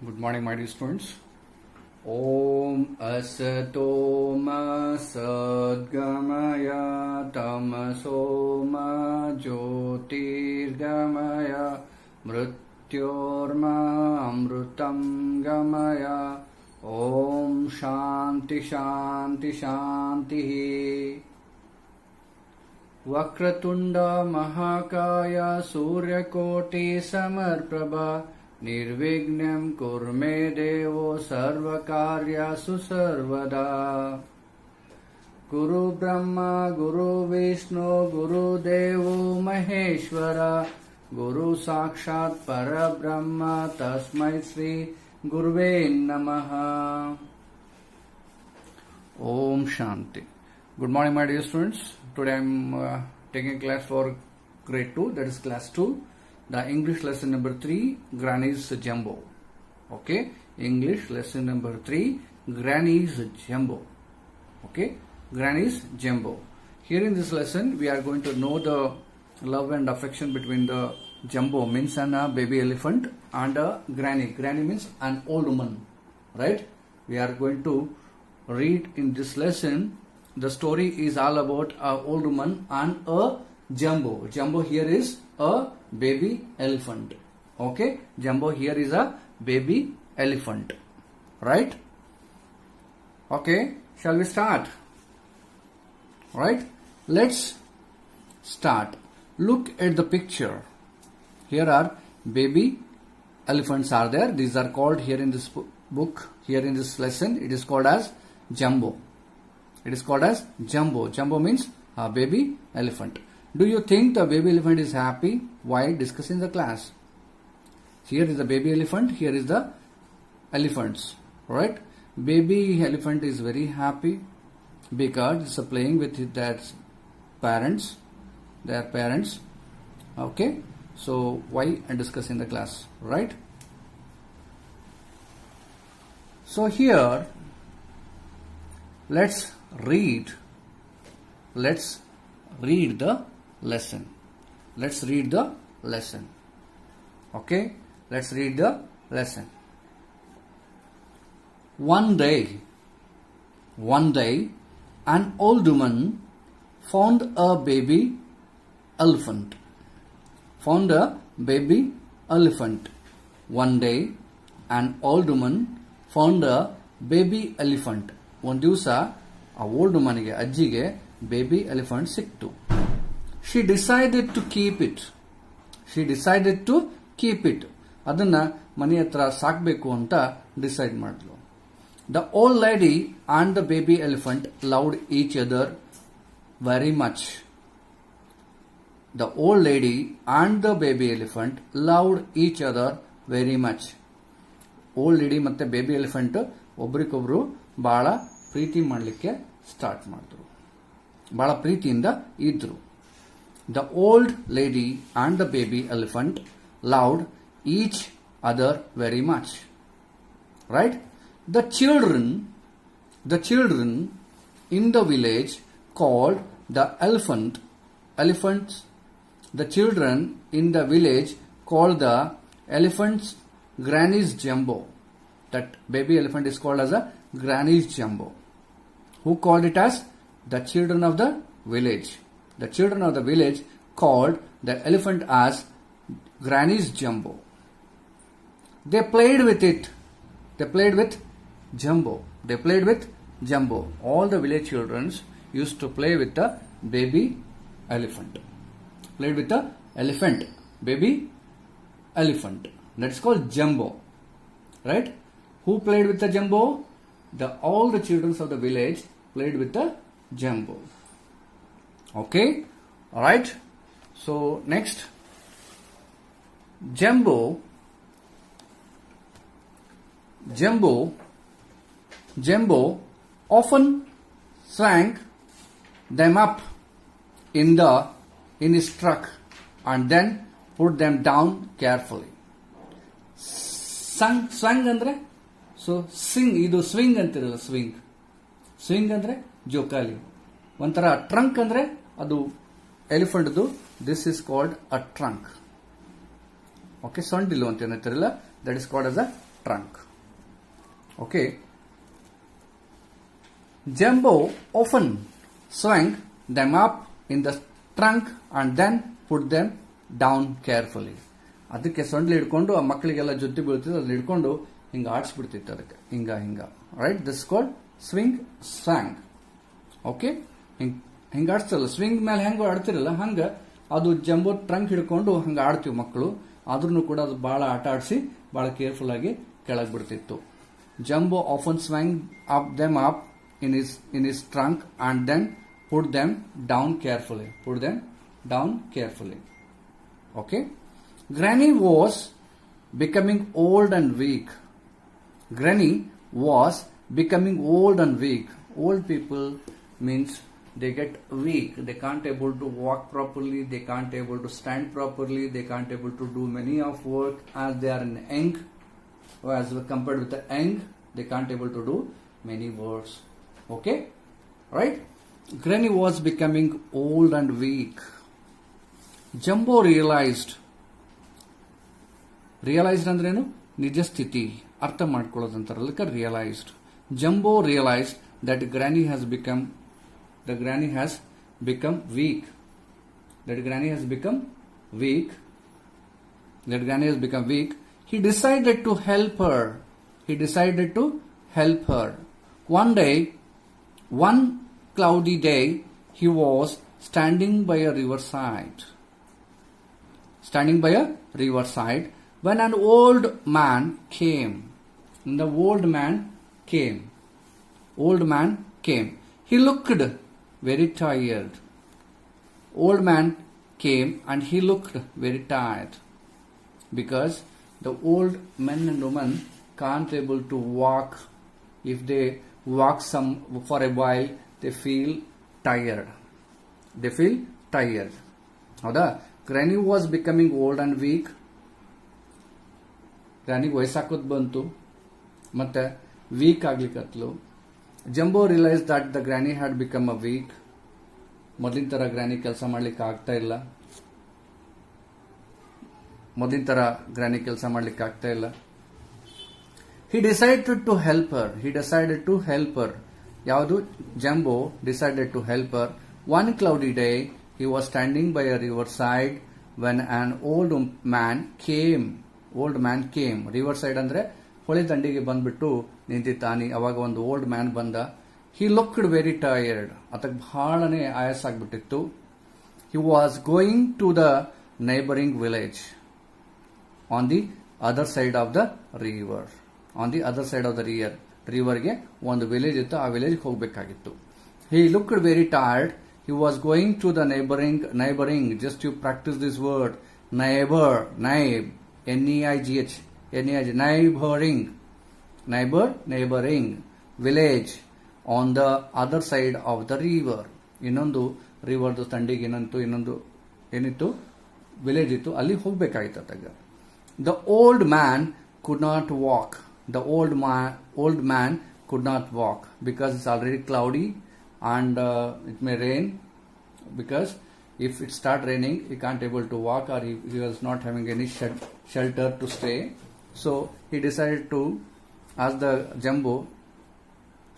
Good morning, my dear students. Om Asato Ma Sadgamaya Tamaso Ma Jyotirgamaya Mrityorma Amrutam Gamaya Om Shanti Shanti Shanti Vakratunda Mahakaya Suryakoti Samarprabha Nirvignam kurme devo sarvakaryasu sarvada. Guru Brahma, Guru Vishnu, Guru Devo Maheshwara, Guru Sakshat Parabrahma, Tasmai Sri Guruve Namaha. Om Shanti. Good morning, my dear students. Today I am taking class for grade 2, that is class 2. The English lesson number 3, Granny's Jumbo. Okay, English lesson number 3, Granny's Jumbo. Okay, Granny's Jumbo. Here in this lesson, we are going to know the love and affection between the Jumbo, means a baby elephant, and a Granny. Granny means an old woman, right? We are going to read in this lesson. The story is all about an old woman and a Jumbo. Jumbo here is a baby elephant. Okay, Jumbo here is a baby elephant, right? Okay, shall we start? Right, let's start. Look at the picture. Here are baby elephants are there. These are called here in this book, here in this lesson, it is called as Jumbo. It is called as Jumbo. Jumbo means a baby elephant. Do you think the baby elephant is happy while discussing the class? Here is the baby elephant, here is the elephants, right? Baby elephant is very happy because it's playing with their parents, okay? So why and discussing the class, right? So here, let's read the lesson. Let's read the lesson. Okay, let's read the lesson. One day, an old woman found a baby elephant. One day, an old woman found a baby elephant. ಒಂದು ದಿವಸ ಆ old ವುಮನ್ಗೆ ಅಜ್ಜಿಗೆ baby elephant ಸಿಕ್ತು. She decided to keep it. ಅದನ್ನ ಮನೆ ಹತ್ರ ಸಾಕಬೇಕು ಅಂತ ಡಿಸೈಡ್ ಮಾಡಿದ್ಲು. The old lady and the baby elephant loved each other very much. The old lady and the baby elephant loved each other very much. Old lady ಮತ್ತೆ baby elephant ಒಬ್ರಿಗೊಬ್ರು ಬಹಳ ಪ್ರೀತಿ ಮಾಡಲಿಕ್ಕೆ ಸ್ಟಾರ್ಟ್ ಮಾಡಿದ್ರು, ಬಹಳ ಪ್ರೀತಿಯಿಂದ ಇದ್ರು. The old lady and the baby elephant loved each other very much. Right? The children in the village called the elephants. The children in the village called the elephants Granny's Jumbo. That baby elephant is called as a Granny's Jumbo. Who called it as? The children of the village. The children of the village called the elephant as Granny's Jumbo. They played with it. They played with Jumbo. All the village children used to play with the baby elephant. Played with the baby elephant. That's called Jumbo. Right? Who played with the Jumbo? All the children of the village played with the Jumbo. Okay? Alright? So, next. Jumbo often swung them up in his truck and then put them down carefully. Swung andre? So, ಇದು swing ಅಂತಿರಲ್ಲ, swing ಅಂದ್ರೆ ಜೋಕಾಲಿ. ಒಂಥರ trunk ಅಂದ್ರೆ ಅದು ಎಲಿಫೆಂಟ್ದು. This is called a trunk. Okay, sondilo ಅಂತ ಏನಂತಾರಲ್ಲ, that is called as a trunk. Okay. Jumbo often swung them up in the trunk and then put them down carefully. ಅದಕ್ಕೆ ಸೊಂಡ್ಲಿ ಹಿಡ್ಕೊಂಡು ಆ ಮಕ್ಕಳಿಗೆಲ್ಲ ಜೊತೆ ಬೀಳ್ತಿದ್ದು ಅದನ್ನ ಹಿಡ್ಕೊಂಡು ಹಿಂಗ ಆಡಿಸ್ಬಿಡ್ತಿತ್ತು ಅದಕ್ಕೆ ಹಿಂಗ right. This called swing strong. Okay, ಹಿಂಗ ಆಡಿಸ್ತಲ್ಲ, ಸ್ವಿಂಗ್ ಮೇಲೆ ಹೆಂಗ ಆಡ್ತಿರಲ್ಲ ಹಂಗ ಅದು ಜಂಬೋ ಟ್ರಂಕ್ ಹಿಡ್ಕೊಂಡು ಹಂಗ ಆಡ್ತೀವಿ ಮಕ್ಕಳು. ಆದ್ರೂ ಕೂಡ ಅದು ಬಹಳ ಆಟ ಆಡಿಸಿ ಬಹಳ ಕೇರ್ಫುಲ್ ಆಗಿ ಕೆಳಗ್ ಬಿಡ್ತಿತ್ತು. Jumbo often swung them up in his trunk and then put them down carefully. Okay. Granny was becoming old and weak. Old people means they get weak. They can't able to walk properly. They can't able to stand properly. They can't able to do many of work as they are in young. As compared with the young, they can't able to do many works. Okay, right? Granny was becoming old and weak. Jumbo realized ಅಂದ್ರೇನು? ನಿಜ ಸ್ಥಿತಿ ಅರ್ಥ ಮಾಡ್ಕೊಳ್ಳೋದಂತಾರಲ್ಲ, realized. Jumbo realized that Granny has become weak. He decided to help her. One cloudy day, he was standing by a riverside when an old man came. He looked very tired. Old man came and he looked very tired because the old men and women can't able to walk. If they walk for a while, they feel tired. ಹೌದಾ? Granny was becoming old and weak. ಗ್ರಾನಿಗೆ ವಯಸ್ಸಾಕೋದ್ ಬಂತು ಮತ್ತೆ weak ಆಗ್ಲಿಕ್ಕತ್ಲು. Jumbo realise that the granny had become a weak. ಮೊದಲಿನ ತರ ಗ್ರಾನಿ ಕೆಲಸ ಮಾಡ್ಲಿಕ್ಕೆ ಆಗ್ತಾ ಇಲ್ಲ. He decided to help her. ಯಾವುದು? Jumbo decided to help her. One cloudy day, he was standing by a riverside when an old man came. Riverside ಅಂದ್ರೆ ಹೊಳೆ ದಂಡಿಗೆ ಬಂದ್ಬಿಟ್ಟು ನಿಂತಿತ್ತಾನೆ. ಅವಾಗ ಒಂದು ಓಲ್ಡ್ ಮ್ಯಾನ್ ಬಂದ. He looked very tired. ಅದಕ್ಕೆ ಬಹಳನೇ ಆಯಾಸ ಆಗ್ಬಿಟ್ಟಿತ್ತು. He was going to the neighboring village on the other side of the river. ರಿವರ್ಗೆ ಒಂದು ವಿಲೇಜ್ ಇತ್ತು, ಆ ವಿಲೇಜ್ ಹೋಗಬೇಕಾಗಿತ್ತು. He looked very tired. He was going to the neighboring. Just you practice this word, neighboring, neighboring village on the other side of the river. ಇನ್ನೊಂದು ರಿವರ್ದು ತಂಡಿಗೆ ಇನ್ನೊಂದು ಏನಿತ್ತು? Village ಇತ್ತು, ಅಲ್ಲಿ ಹೋಗ್ಬೇಕಾಗಿತ್ತು. The old man could not walk. Because it's already cloudy and it may rain. Because if it start raining, he can't able to walk, or he was not having any shelter to stay. So he decided to ask the Jumbo.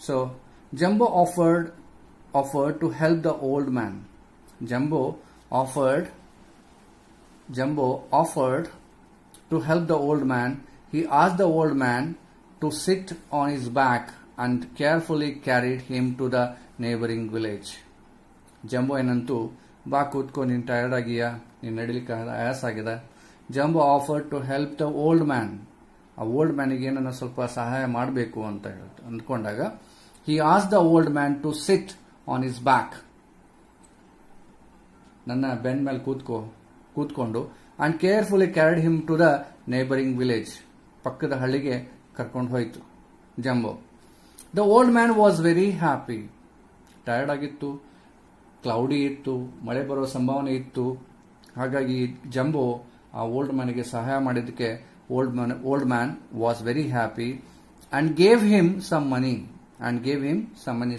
So Jumbo offered to help the old man. Jumbo offered to help the old man. He asked the old man to sit on his back and carefully carried him to the neighboring village. Jumbo ಏನಂತೂ, ಬಾ ಕೂತ್ಕೊ, ನೀನು tired ಆಗಿಯಾ, ನೀನು ನಡಿಲಿಕ್ಕೆ ಆಯಾಸ ಆಗಿದೆ. Jumbo offered to help the old man. ಆ old ಮ್ಯಾನಿಗೆ ಏನನ್ನ ಸ್ವಲ್ಪ ಸಹಾಯ ಮಾಡಬೇಕು ಅಂತ ಅಂದ್ಕೊಂಡಾಗ he asked the old man to sit on his back. ನನ್ನ ಬೆನ್ ಮೇಲೆ ಕೂತ್ಕೊಂಡು and carefully carried him to the neighboring village. ಪಕ್ಕದ ಹಳ್ಳಿಗೆ ಕರ್ಕೊಂಡು ಹೋಯಿತು jumbo. The old man was very happy. Tired ಆಗಿತ್ತು, ಕ್ಲೌಡಿ ಇತ್ತು, ಮಳೆ ಬರೋ ಸಂಭಾವನೆ ಇತ್ತು. ಹಾಗಾಗಿ ಜಂಬೋ ಆ ಓಲ್ಡ್ ಮ್ಯಾನ್ಗೆ ಸಹಾಯ ಮಾಡಿದ್ದಕ್ಕೆ old man was very happy and gave him some money.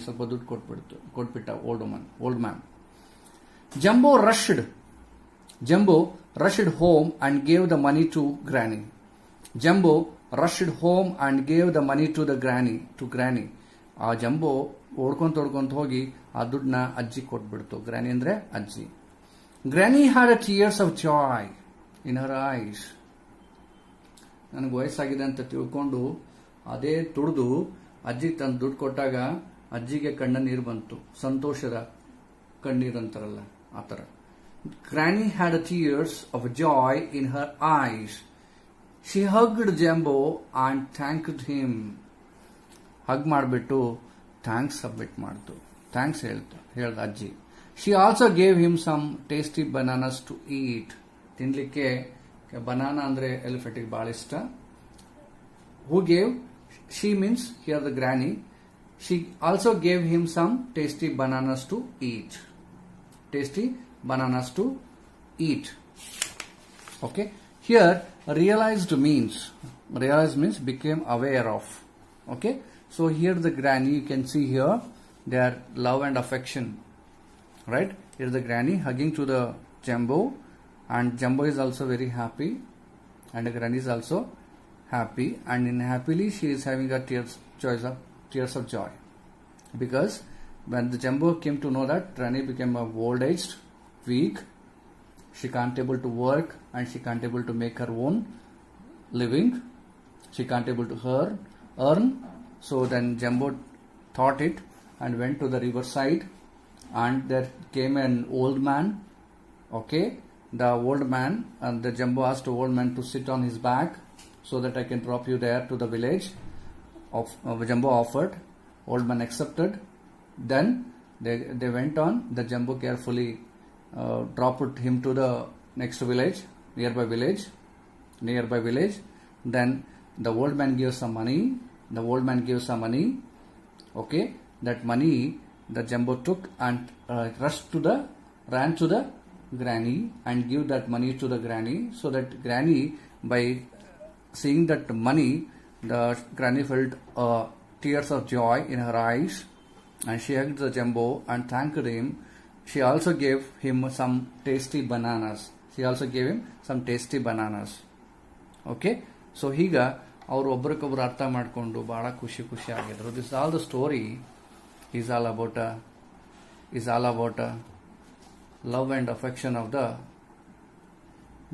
ಸ್ವಲ್ಪ ದುಡ್ಡು ಕೊಟ್ಬಿಟ್ಟ old man. Jumbo rushed home and gave the money to Granny. Jumbo rushed home and gave the money to granny. ಆ jumbo ಓಡ್ಕೊಂತ ಹೋಗಿ ಆ ದುಡ್ಡನ್ನ ಅಜ್ಜಿ ಕೊಟ್ಬಿಡ್ತು. ಗ್ರಾನಿ ಅಂದ್ರೆ ಅಜ್ಜಿ. ಗ್ರಾನಿ had a tears of joy in her eyes. ನನಗೆ ವಯಸ್ಸಾಗಿದೆ ಅಂತ ತಿಳ್ಕೊಂಡು ಅದೇ ತುಳಿದು ಅಜ್ಜಿಗೆ ತಂದು ದುಡ್ಡು ಕೊಟ್ಟಾಗ ಅಜ್ಜಿಗೆ ಕಣ್ಣ ನೀರು ಬಂತು. ಸಂತೋಷದ ಕಣ್ಣೀರು ಅಂತಾರಲ್ಲ ಆ ಥರ. Granny had tears of joy in her eyes. She hugged Jumbo and thanked him. Hug ಮಾಡಿಬಿಟ್ಟು ಥ್ಯಾಂಕ್ಸ್ ಸಬ್ಮಿಟ್ ಮಾಡ್ತು. ಥ್ಯಾಂಕ್ಸ್ ಹೇಳ್ದ ಅಜ್ಜಿ. She also gave him some tasty bananas to eat. ತಿನ್ಲಿಕ್ಕೆ ಬನಾನಾ ಅಂದ್ರೆ ಎಲಿಫೆಂಟ್ಗೆ ಬಹಳ ಇಷ್ಟ. Who gave? She means here the granny. She also gave him some tasty bananas to eat. Tasty bananas to eat. Okay. Here realized means became aware of. Okay. So here the granny, you can see here their love and affection. Right. Here the granny hugging to the Jumbo, and Jumbo is also very happy, and the granny is also happy, and in happily she is having a tears of joy, because when the Jumbo came to know that granny became a old aged, weak, she can't able to work, and she can't able to make her own living, she can't able to earn. So then Jumbo thought it and went to the riverside, and there came an old man. Okay, the old man, and the Jumbo asked the old man to sit on his back so that I can drop you there to the village. Jumbo offered. Old man accepted. Then they went on. The Jumbo carefully dropped him to the next village, nearby village. Then the old man gave some money. Okay, that money the Jumbo took and ran to the granny and give that money to the granny, so that granny, by seeing that money, the granny felt tears of joy in her eyes, and she hugged the Jumbo and thanked him. She also gave him some tasty bananas. Okay, so ಹೀಗ ಅವರು ಒಬ್ಬರಿಗೊಬ್ಬರು ಅರ್ಥ ಮಾಡಿಕೊಂಡು ಬಹಳ ಖುಷಿ ಆಗಿದ್ರು. This all the story is all about love and affection of the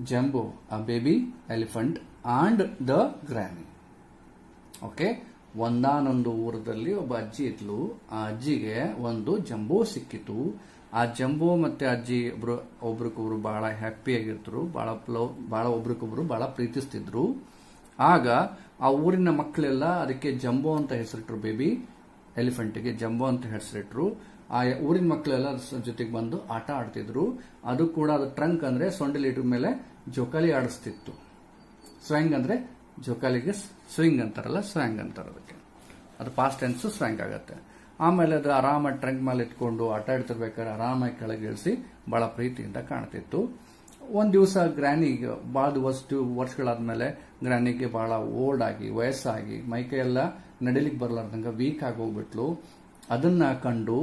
Jumbo, a baby elephant, and the granny. Okay, ಒಂದಾನೊಂದು ಊರದಲ್ಲಿ ಒಬ್ಬ ಅಜ್ಜಿ ಇದ್ಲು. ಆ ಅಜ್ಜಿಗೆ ಒಂದು ಜಂಬೋ ಸಿಕ್ಕಿತು. ಆ ಜಂಬೋ ಮತ್ತೆ ಅಜ್ಜಿ ಒಬ್ರಿಗೊಬ್ರು ಬಹಳ ಹ್ಯಾಪಿ ಆಗಿರ್ತರು, ಬಹಳ ಒಬ್ರಿಗೊಬ್ರು ಬಹಳ ಪ್ರೀತಿಸ್ತಿದ್ರು. ಆಗ ಆ ಊರಿನ ಮಕ್ಕಳೆಲ್ಲ ಅದಕ್ಕೆ ಜಂಬೋ ಅಂತ ಹೆಸರಿಟ್ರು. ಬೇಬಿ ಎಲಿಫೆಂಟ್ಗೆ ಜಂಬೋ ಅಂತ ಹೆಸರಿಟ್ರು. ಆ ಊರಿನ ಮಕ್ಕಳೆಲ್ಲ ಜೊತೆಗೆ ಬಂದು ಆಟ ಆಡ್ತಿದ್ರು. ಅದು ಕೂಡ ಅದು ಟ್ರಂಕ್ ಅಂದ್ರೆ ಸೊಂಡಿಲಿಟ್ರ ಮೇಲೆ ಜೋಕಾಲಿ ಆಡಿಸ್ತಿತ್ತು. ಸ್ವ್ಯಾಂಗ್ ಅಂದ್ರೆ ಜೋಕಾಲಿಗೆ ಸ್ವಿಂಗ್ ಅಂತಾರಲ್ಲ, ಸ್ವ್ಯಾಂಗ್ ಅಂತಾರ ಅದಕ್ಕೆ. ಅದು ಪಾಸ್ಟ್ ಟೆನ್ಸ್ ಸ್ವ್ಯಾಂಗ್ ಆಗತ್ತೆ. ಆಮೇಲೆ ಅದು ಆರಾಮಾಗಿ ಟ್ರಂಕ್ ಮೇಲೆ ಇಟ್ಕೊಂಡು ಆಟ ಆಡ್ತಿರ್ಬೇಕಾದ್ರೆ ಆರಾಮಾಗಿ ಕೆಳಗೆ ಇಳಿಸಿ ಬಹಳ ಪ್ರೀತಿಯಿಂದ ಕಾಣ್ತಿತ್ತು. ಒಂದ್ ದಿವಸ ಗ್ರಾನಿಗೆ ಬಹಳ ವರ್ಷಗಳಾದ್ಮೇಲೆ ಗ್ರಾನಿಗೆ ಬಹಳ ಓಲ್ಡ್ ಆಗಿ ವಯಸ್ಸಾಗಿ ಮೈಕೈ ಎಲ್ಲ ನಡಿಲಿಕ್ಕೆ ಬರ್ಲಾರ್ದಂಗ ವೀಕ್ ಆಗಿ ಹೋಗ್ಬಿಟ್ಲು. ಅದನ್ನ ಕಂಡು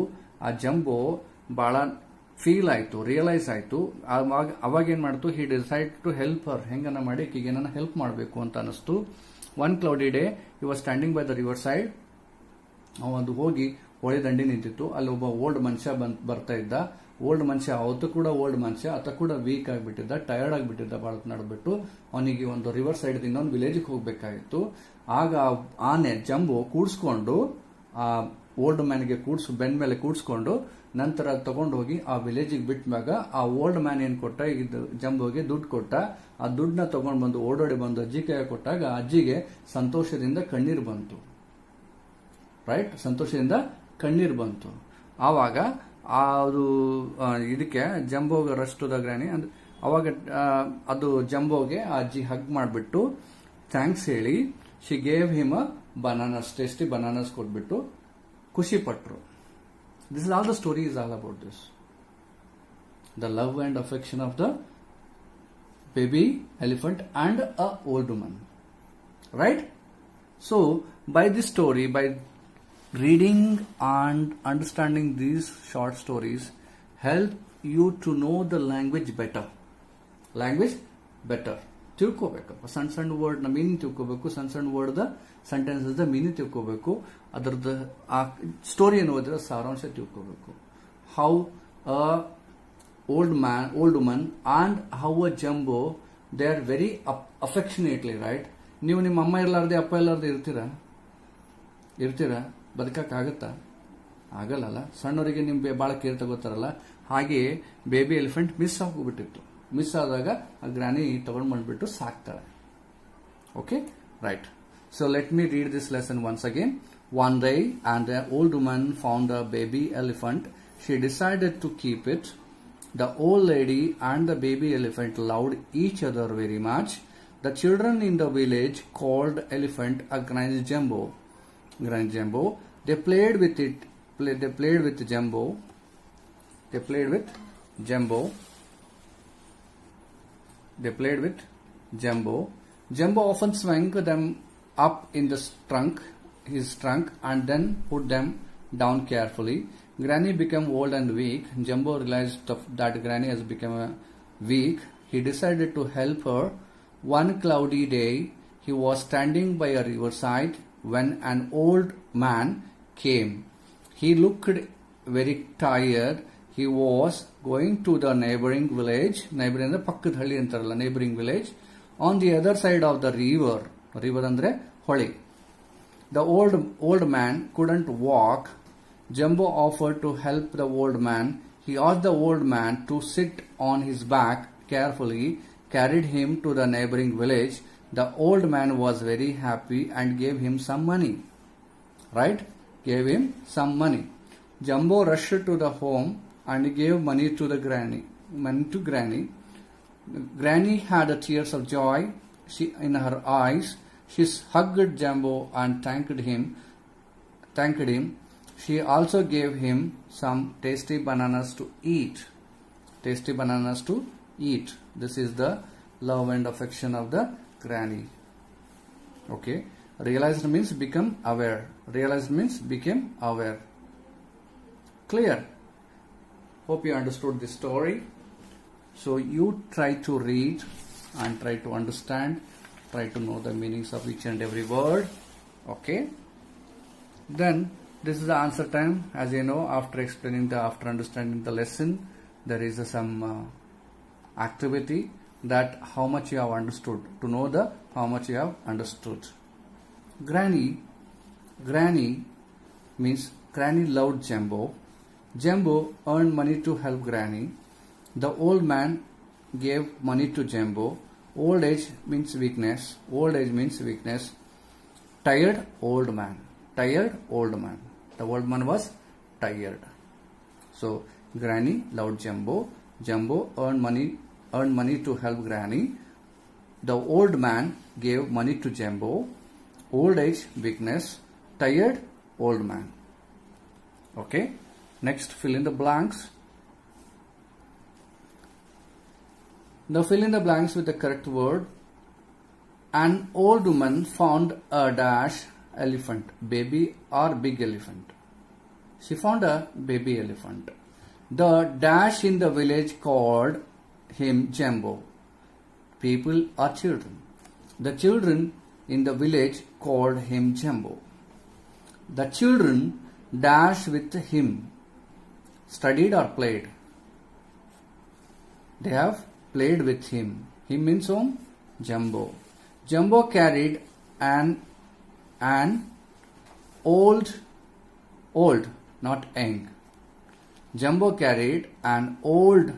ಆ ಜಂಬೋ ಬಹಳ ರಿಯಲೈಸ್ ಆಯ್ತು. ಅವಾಗ ಏನ್ ಮಾಡ್ತು, ಹಿ ಡಿಸೈಡ್ ಟು ಹೆಲ್ಪ್ ಹರ್. ಹೆಂಗನ ಮಾಡಿ ಈಗ ಏನನ್ನ ಹೆಲ್ಪ್ ಮಾಡಬೇಕು ಅಂತ ಅನಿಸ್ತು. One cloudy day he was standing by the river side. ಅವನು ಹೋಗಿ ಹೊಳೆ ದಂಡಿ ನಿಂತಿತ್ತು. ಅಲ್ಲಿ ಒಬ್ಬ ಓಲ್ಡ್ ಮನುಷ್ಯ ಬರ್ತಾ ಇದ್ದ. ಓಲ್ಡ್ ಮನುಷ್ಯ ಅವತ್ತು ಕೂಡ ಓಲ್ಡ್ ಮನುಷ್ಯ, ಆತ ಕೂಡ ವೀಕ್ ಆಗಿಬಿಟ್ಟಿದ್ದ, ಟಯರ್ಡ್ ಆಗಿಬಿಟ್ಟಿದ್ದ. ಬಾಳ ನಡೆದ್ಬಿಟ್ಟು ಅವನಿಗೆ ಒಂದು ರಿವರ್ ಸೈಡ್ ದಿಂದ ಒಂದು ವಿಲೇಜ್ಗೆ ಹೋಗ್ಬೇಕಾಗಿತ್ತು. ಆಗ ಆನೆ ಜಂಬೋ ಕೂಡ್ಸ್ಕೊಂಡು ಆ ಓಲ್ಡ್ ಮ್ಯಾನ್ಗೆ ಬೆನ್ ಮೇಲೆ ಕೂಡ್ಸ್ಕೊಂಡು ನಂತರ ತಗೊಂಡು ಹೋಗಿ ಆ ವಿಲೇಜಿಗೆ ಬಿಟ್ಟಾಗ ಆ ಓಲ್ಡ್ ಮ್ಯಾನ್ ಏನ್ ಕೊಟ್ಟ, ಜಂಬೋಗೆ ದುಡ್ಡು ಕೊಟ್ಟ. ಆ ದುಡ್ಡನ್ನ ತಗೊಂಡು ಬಂದು ಓಡೋಡಿ ಬಂದು ಅಜ್ಜಿ ಕೈ ಕೊಟ್ಟಾಗ ಅಜ್ಜಿಗೆ ಸಂತೋಷದಿಂದ ಕಣ್ಣೀರು ಬಂತು. ರೈಟ್, ಸಂತೋಷದಿಂದ ಕಣ್ಣೀರು ಬಂತು. ಆವಾಗ ಅದು ಇದಕ್ಕೆ ಜಂಬೋಗೆ ರಷ್ಟದ ಗ್ರಾನಿ ಅವಾಗ ಅದು ಜಂಬೋಗೆ ಆ ಅಜ್ಜಿ ಹಗ್ ಮಾಡಿಬಿಟ್ಟು ಥ್ಯಾಂಕ್ಸ್ ಹೇಳಿ she gave him a bananas, tasty bananas ಕೊಟ್ಬಿಟ್ಟು ಖುಷಿ ಪಟ್ರು. This is all the story is all about this. The love and affection of the baby elephant and a old woman. Right? So, by this story, by reading and understanding these short stories, help you to know the language better. ತಿಳ್ಕೋಬೇಕಪ್ಪ. ಸಣ್ಣ ಸಣ್ಣ word ನ meaning ತಿಳ್ಕೋಬೇಕು, ಸಣ್ಣ ಸಣ್ಣ word the sentence the meaning ತಿಳ್ಕೋಬೇಕು, ಅದರದ್ದು ಆ ಸ್ಟೋರಿಯನ್ನು ಓದಿದ್ರೆ ಸಾರಾಂಶ ತಿಳ್ಕೋಬೇಕು. How a old woman and how a jumbo, they are very affectionately, right? ನೀವು ನಿಮ್ಮ ಅಮ್ಮ ಇರ್ಲಾರ್ದೆ ಅಪ್ಪ ಇರ್ಲಾರ್ದೆ ಇರ್ತೀರಾ? ಬದುಕಕ್ಕಾಗತ್ತಾ? ಆಗಲ್ಲ. ಸಣ್ಣವರಿಗೆ ನಿಮ್ಗೆ ಬಹಳ ಕೇರ್ ತಗೋತಾರಲ್ಲ, ಹಾಗೆ ಬೇಬಿ ಎಲಿಫೆಂಟ್ ಮಿಸ್ ಆಗೋಗ್ಬಿಟ್ಟಿತ್ತು. ಮಿಸ್ ಆದಾಗ ಆ ಗ್ರಾನಿ ತಗೊಂಡ್ ಬಂದ್ಬಿಟ್ಟು ಸಾಕ್ತಾರೆ. Okay, right. So let me read this lesson once again. One day, and the old woman found a baby elephant. She decided to keep it. The old lady and the baby elephant loved each other very much. The children in the village called elephant a Granny Jumbo. Granny Jumbo. They played with it. They played with Jumbo. They played with Jumbo. They played with Jumbo. Jumbo often swung them up in his trunk, and then put them down carefully. Granny became old and weak. Jumbo realized that Granny has become weak. He decided to help her. One cloudy day, he was standing by a riverside when an old man came. He looked very tired. He was going to the neighboring village. Neighboring the pakkad halli antaralla, neighboring village. On the other side of the river. River andre holi. The old man couldn't walk. Jumbo offered to help the old man. He asked the old man to sit on his back carefully, carried him to the neighboring village. The old man was very happy and gave him some money. Right? Gave him some money. Jumbo rushed to the home and gave money to Granny. Granny had tears of joy in her eyes. She hugged Jumbo and thanked him. She also gave him some tasty bananas to eat. This is the love and affection of the granny. Okay. Realized means become aware. Became aware. Clear? Hope you understood this story. So you try to read and try to understand. Try to know the meanings of each and every word. Okay. Then this is the answer time. As you know, after understanding the lesson, there is some activity that how much you have understood. To know how much you have understood. Granny means Granny loved Jumbo. Jumbo earned money to help Granny. The old man gave money to Jumbo. Old age means weakness. Tired old man. The old man was tired. So Granny loved Jumbo. Jumbo earned money to help Granny. The old man gave money to Jumbo. Old age, weakness. Tired old man. Okay. Next, fill in the blanks. Now fill in the blanks with the correct word. An old woman found a dash elephant, baby or big elephant. She found a baby elephant. The dash in the village called him Jumbo. People or children. The children in the village called him Jumbo. The children dash with him. Studied or played. They have played with him. Him means whom? Jumbo. Jumbo carried an old, not young. Jumbo carried an old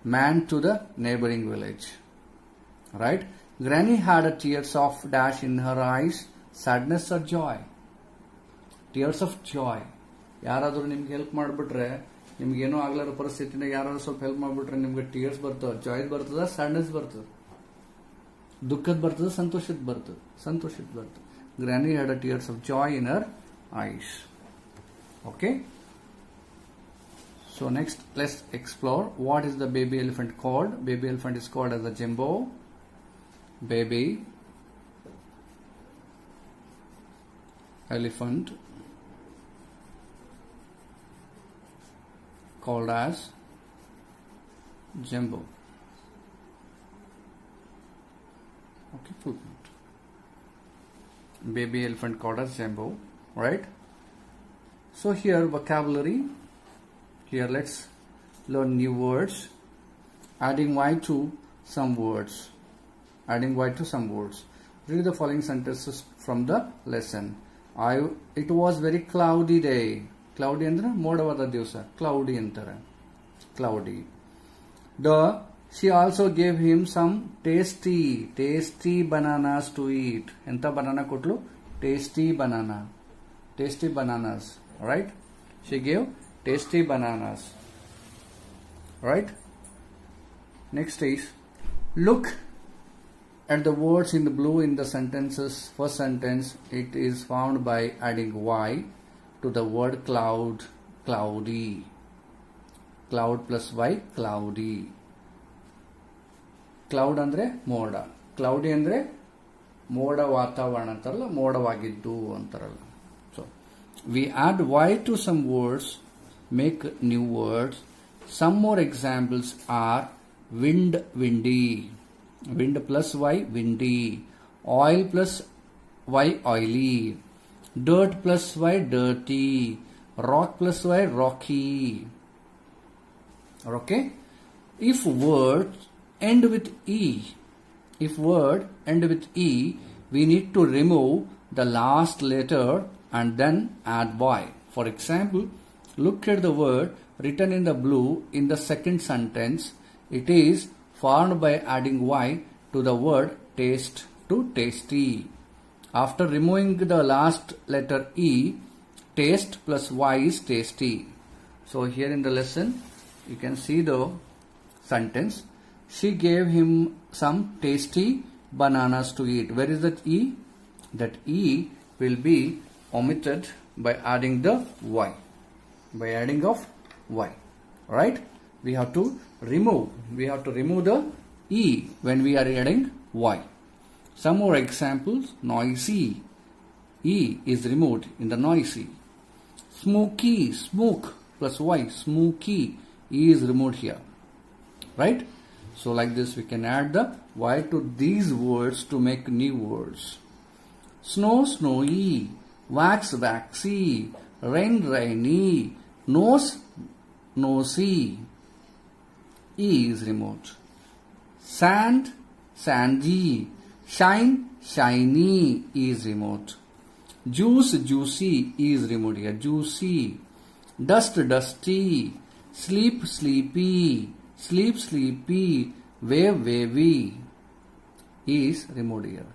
man to the neighboring village. Right? Granny had tears of dash in her eyes, sadness or joy. Tears of joy. ಯಾರಾದರೂ ನಿಮ್ಗೆ help ಮಾಡಿಬಿಟ್ರೆ, ನಿಮ್ಗೇನೋ ಆಗ್ಲಾರ ಪರಿಸ್ಥಿತಿನ ಯಾರಾದ್ರೂ ಸ್ವಲ್ಪ help ಮಾಡಿಬಿಟ್ರೆ ನಿಮ್ಗೆ ಟೀಯರ್ಸ್ ಬರ್ತದೆ, ಜಾಯ್ ಬರ್ತದ, ಸ್ಯಾಡ್ನೆಸ್ ಬರ್ತದೆ, ದುಃಖದ ಬರ್ತದೆ, ಸಂತೋಷದ ಬರ್ತದೆ. Granny had a tears of joy in her eyes. Okay. So next, let's explore what is the baby elephant called. Baby elephant is called as a Jumbo. Baby elephant called as Jumbo. Okay, full count. Baby elephant called as Jumbo, right? So here vocabulary. Here let's learn new words. Adding Y to some words. Adding Y to some words. Read the following sentences from the lesson. It was very cloudy day. Cloudy ಅಂದ್ರೆ ಮೋಡವಾದ ದಿವಸ. Cloudy ಅಂತಾರೆ. Cloudy. She also gave him some tasty bananas to eat. ಎಂತ banana ಕೊಟ್ಲು? Tasty bananas. Right? She gave tasty bananas. Right? Next is, look at the words in the blue in the sentences. First sentence, it is found by adding Y to the word cloud, cloudy. Cloud plus Y, cloudy. Cloud andre ಮೋಡ. Cloudy andre ಮೋಡ ವಾತಾವರಣ ಅಂತಾರಲ್ಲ, ಮೋಡವಾಗಿದ್ದು ಅಂತಾರಲ್ಲ. So, we add Y to some words, make new words. Some more examples are wind, windy. Wind plus Y, windy. Oil plus Y, oily. Dirt plus Y, dirty. Rock plus Y, rocky. Okay? If words end with E, we need to remove the last letter and then add Y. For example, look at the word written in the blue in the second sentence. It is formed by adding Y to the word taste to tasty. After removing the last letter E, taste plus Y is tasty. So here in the lesson, you can see the sentence. She gave him some tasty bananas to eat. Where is that E? That E will be omitted by adding the Y. By adding of Y. Right? We have to remove the E when we are adding Y. Some more examples. Noisy. E is removed in the noisy. Smoky. Smoke plus Y. Smoky. E is removed here. Right? So like this we can add the Y to these words to make new words. Snow, snowy. Wax, waxy. Rain, rainy. Nose, nosy. E is removed. Sand, sandy. Shine, shiny. E is removed. Juice, juicy. E is removed here. Juicy. Dust, dusty. Sleep, sleepy. Sleep, sleepy. Wave, wavy. E is removed here.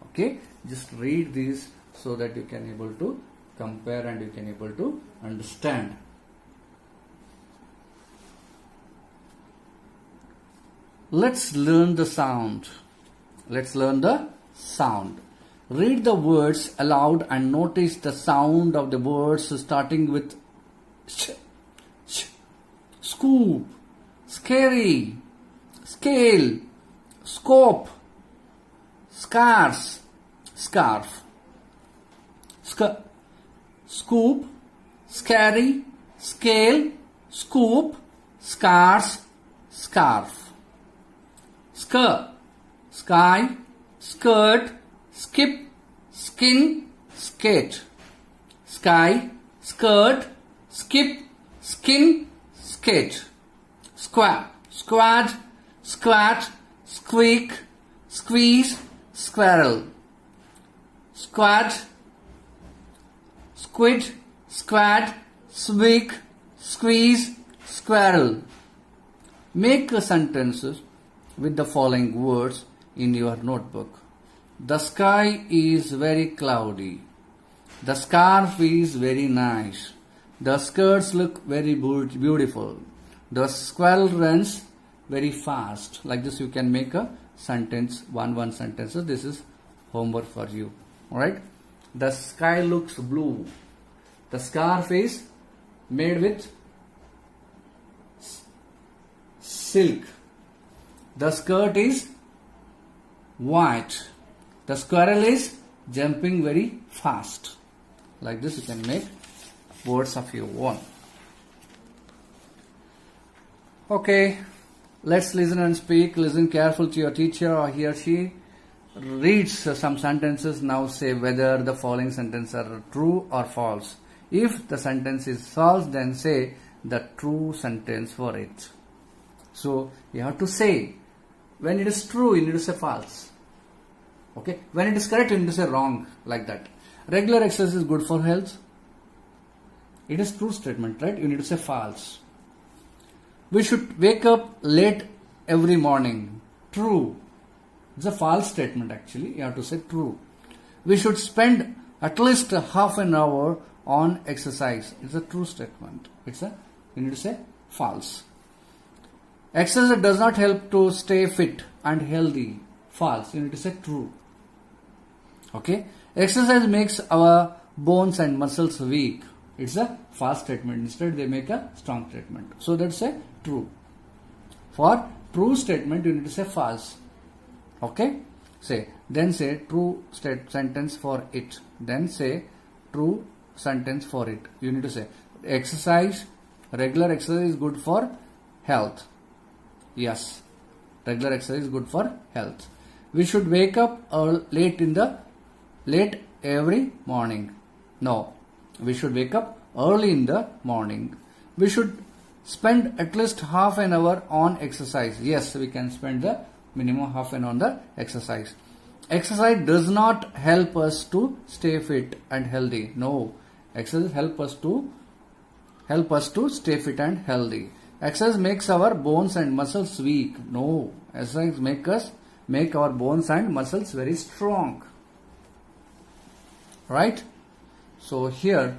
Okay? Just read this so that you can able to compare and you can able to understand. Let's learn the sound. Read the words aloud and notice the sound of the words starting with sh, sh. Scoop, scary, scale, scope, scarce, scarf. Scoop, scary, scale, scoop, scarce, scarf. Sky, skirt, skip, skin, skate. Sky, skirt, skip, skin, skate. Squad, squat, squeak, squeeze, squirrel. Squad, squid, squat, squeak, squeeze, squirrel. Make sentences with the following words in your notebook. The sky is very cloudy. The scarf is very nice. The skirts look very beautiful. The squirrel runs very fast. Like this you can make a sentence, one sentences. This is homework for you. Alright? The sky looks blue. The scarf is made with silk. The skirt is white. The squirrel is jumping very fast. Like this you can make words of your own. Okay, let's listen and speak. Listen careful to your teacher or he or she. reads some sentences. Now say whether the following sentences are true or false. If the sentence is false, then say the true sentence for it. So you have to say, when it is true, you need to say false. Okay. When it is correct, you need to say wrong, like that. Regular exercise is good for health. It is true statement, right? You need to say false. We should wake up late every morning. True. It's a false statement actually. You have to say true. We should spend at least half an hour on exercise. It's a true statement. You need to say false. Exercise does not help to stay fit and healthy. False. You need to say true. Okay. Exercise makes our bones and muscles weak. It's a false statement. Instead, they make a strong statement. So that's a true. For true statement, you need to say false. Okay. Then say true sentence for it. Then say true sentence for it. You need to say exercise. Regular exercise is good for health. Yes. Regular exercise is good for health. We should wake up late every morning. No. We should wake up early in the morning. We should spend at least half an hour on exercise. Yes, we can spend the minimum half an hour on the exercise. Exercise does not help us to stay fit and healthy. No. Exercise help us to stay fit and healthy. Exercise makes our bones and muscles weak. No. Exercise make our bones and muscles very strong. Right? So here,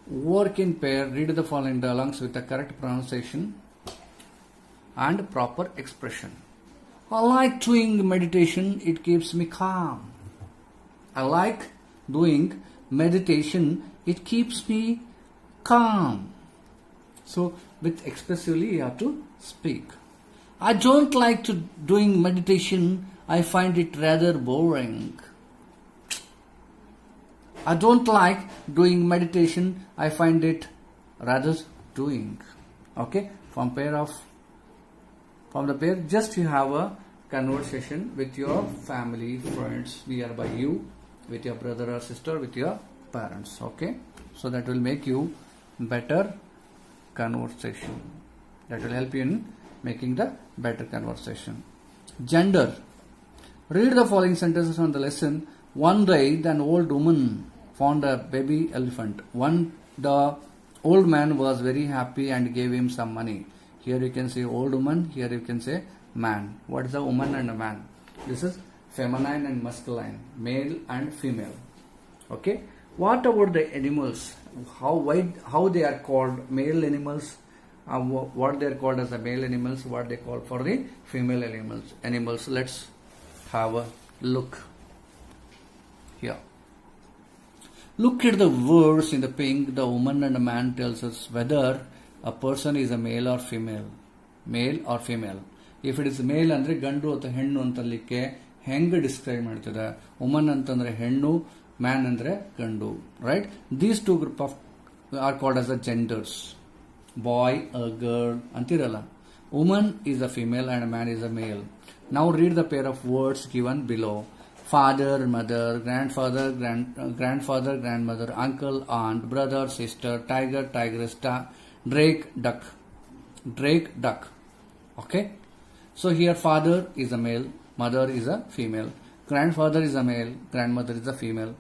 work in pair, read the following dialogues with the correct pronunciation and proper expression. I like doing meditation, it keeps me calm. I like doing meditation, it keeps me calm. So with expressively you have to speak. I don't like to doing meditation, I find it rather boring. I don't like doing meditation. I find it rather doing. Okay. From the pair, just you have a conversation with your family, friends, nearby you, with your brother or sister, with your parents. Okay. So that will make you better conversation. That will help you in making the better conversation. Gender. Read the following sentences on the lesson. One day, an old woman found a baby elephant. The old man was very happy and gave him some money. Here you can say old woman, here you can say man. What is a woman and a man? This is feminine and masculine, male and female. Okay. What about the animals? How they are called? Male animals, what they are called as the male animals, what they call for the female animals. Let's have a look here. Look at the words in the pink. The woman and the man tells us whether a person is a male or female. Male or female. If it is male ಅಂದ್ರೆ ಗಂಡು ಅಥವಾ ಹೆಣ್ಣು ಅಂತಲಿಕ್ಕೆ ಹೆಂಗೆ describe ಮಾಡ್ತದೆ. Woman ಅಂತಂದ್ರೆ ಹೆಣ್ಣು, man ಅಂದ್ರೆ ಗಂಡು. Right? These two group are called as the genders. Boy, a girl ಅಂತಿರಲ್ಲ. Woman is a female and a man is a male. Now read the pair of words given below. Father, mother, grandfather, grandmother, uncle, aunt, brother, sister, tiger, tigress, drake, duck. Okay. So here father is a male, mother is a female, grandfather is a male, grandmother is a female,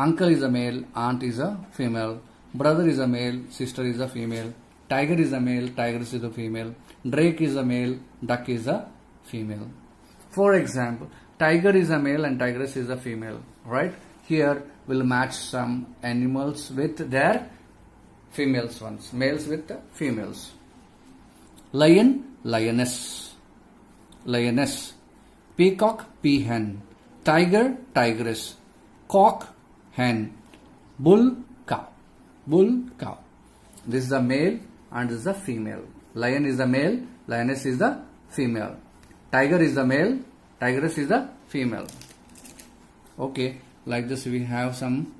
uncle is a male, aunt is a female, brother is a male, sister is a female, tiger is a male, tigress is a female, drake is a male, duck is a female. For example, tiger is a male and tigress is a female. Right? Here we'll match some animals with their females ones. Males with the females. Lion, lioness. Lioness. Peacock, peahen. Tiger, tigress. Cock, hen. Bull, cow. Bull, cow. This is the male and this is the female. Lion is the male, lioness is the female. Tiger is the male, tigress is the female. Okay, like this we have some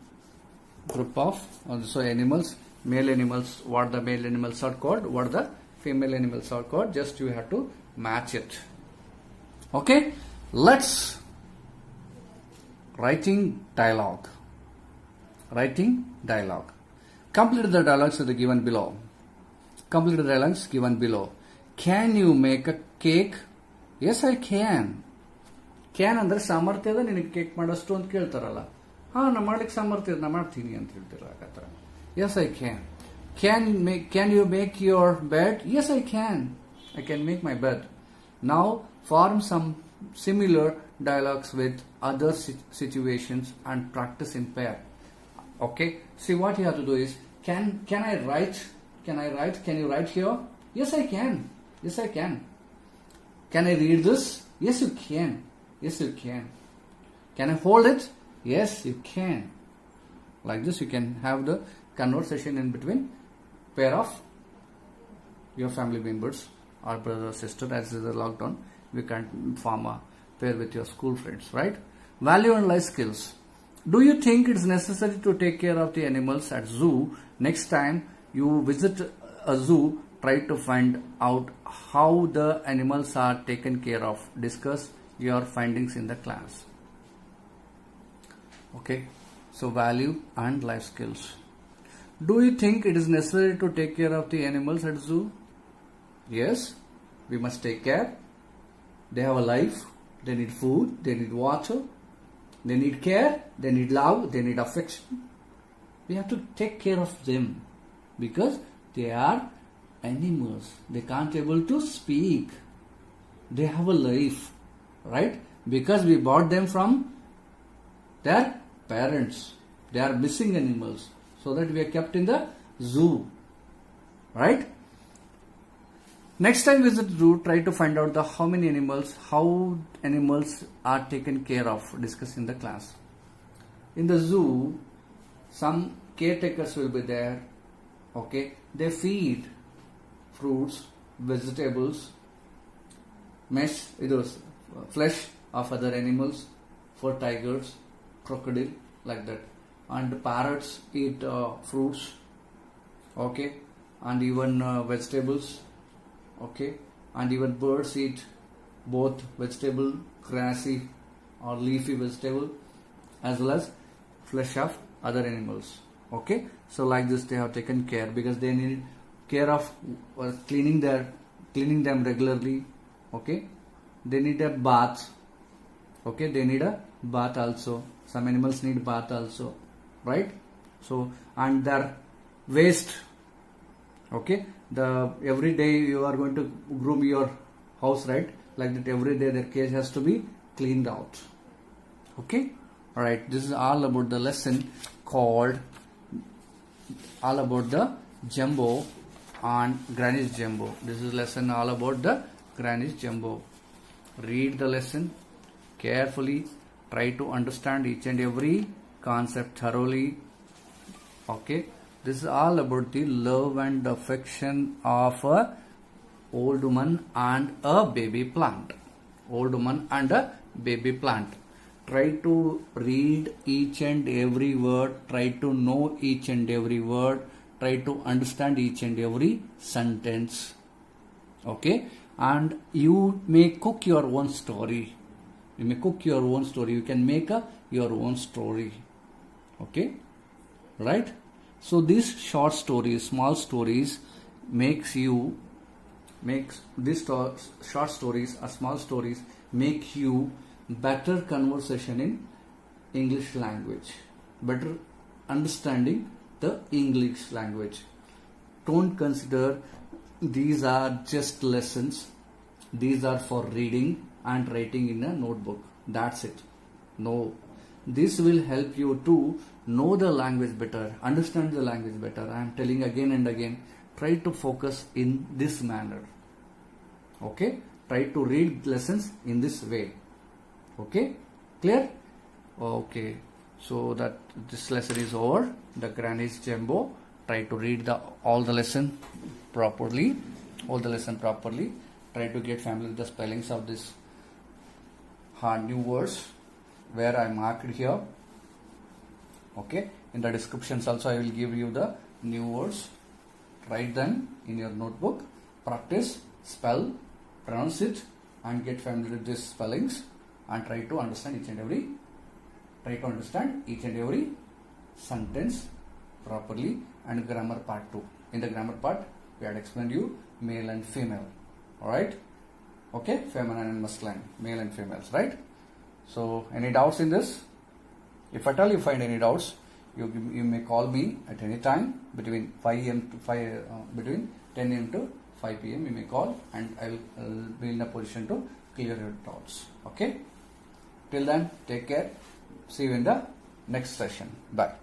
group of also animals. Male animals, what the male animals are called, what the female animals are called. Just you have to match it. Okay, let's writing dialogue. Writing dialogue. Complete the dialogues given below. Complete the dialogues given below. Can you make a cake? Yes, I can. Can ಅಂದರೆ ಸಾಮರ್ಥ್ಯ ಅದ ನಿನಗೆ cake ಮಾಡೋಷ್ಟು ಅಂತ ಕೇಳ್ತಾರಲ್ಲ. ನಾ ಮಾಡ್ಲಿಕ್ಕೆ ಸಾಮರ್ಥ್ಯ ನಾ ಮಾಡ್ತೀನಿ ಅಂತ ಹೇಳ್ತಿರ ಆ yes I can. Can you make your bed? Yes I can. I can make my bed. Now form some similar dialogues with other situations and practice in pair. Okay, see what you have to do is can I write? Can you write here? Yes, I can. Yes, I can. Can I read this? Yes, you can. Yes, you can. Can I hold it? Yes, you can. Like this you can have the conversation in between pair of your family members or brother or sister. As is the lockdown, we can form a pair with your school friends, right? Value and life skills. Do you think it's necessary to take care of the animals at zoo? Next time you visit a zoo, try to find out how the animals are taken care of. Discuss your findings in the class. Okay, so value and life skills. Do you think it is necessary to take care of the animals at zoo? Yes, we must take care. They have a life, they need food, they need water, they need care, they need love, they need affection. We have to take care of them because they are animals. They can't able to speak. They have a life, right? Because we bought them from their parents. They are missing animals, so that we are kept in the zoo, right? Next time visit zoo, try to find out how animals are taken care of. Discuss in the class. In the zoo, some caretakers will be there. Okay, they feed fruits, vegetables, flesh of other animals, for tigers, crocodile, like that. And parrots eat fruits. Okay, and even vegetables. Okay, and even birds eat both vegetable, grassy or leafy vegetable, as well as flesh of other animals. Okay, so like this they have taken care because they need care of cleaning them regularly. Okay, they need a bath. Okay, they need a bath also. Some animals need bath also, right? So, and their waste. Okay, every day you are going to groom your house, right? Like that, every day their cage has to be cleaned out. Okay, all right. This is all about the lesson called all about the jumbo and Granny's jumbo. This is lesson all about the Granny's jumbo. Read the lesson carefully. Try to understand each and every concept thoroughly. Okay. This is all about the love and affection of a old woman and a baby plant. Old woman and a baby plant. Try to read each and every word. Try to know each and every word. Try to understand each and every sentence. Okay, and you may cook your own story. You may cook your own story. You can make your own story. Okay, right? So these short stories, small stories, these short stories or small stories make you better conversation in English language, better understanding the English language. Don't consider these are just lessons. These are for reading and writing in a notebook. That's it. No. This will help you to know the language better, understand the language better. I am telling again and again, try to focus in this manner. Okay, try to read lessons in this way. Okay, clear? Okay, so that this lesson is over. The Granny's jumbo. Try to read all the lesson properly. Try to get familiar with the spellings of this hard new words where I marked here. Okay, in the descriptions also I will give you the new words. Write them in your notebook, practice, spell, pronounce it, and get familiar with these spellings and try to understand each and every Try to understand each and every sentence properly, and grammar part too. In the grammar part, we had explained you male and female. Alright? Okay? Feminine and masculine. Male and females. Right? So, any doubts in this? If at all you find any doubts, you may call me at any time between 5 a.m. to 5 between 10 a.m. to 5 p.m. You may call, and I will be in a position to clear your doubts. Okay? Till then, take care. See you in the next session. Bye.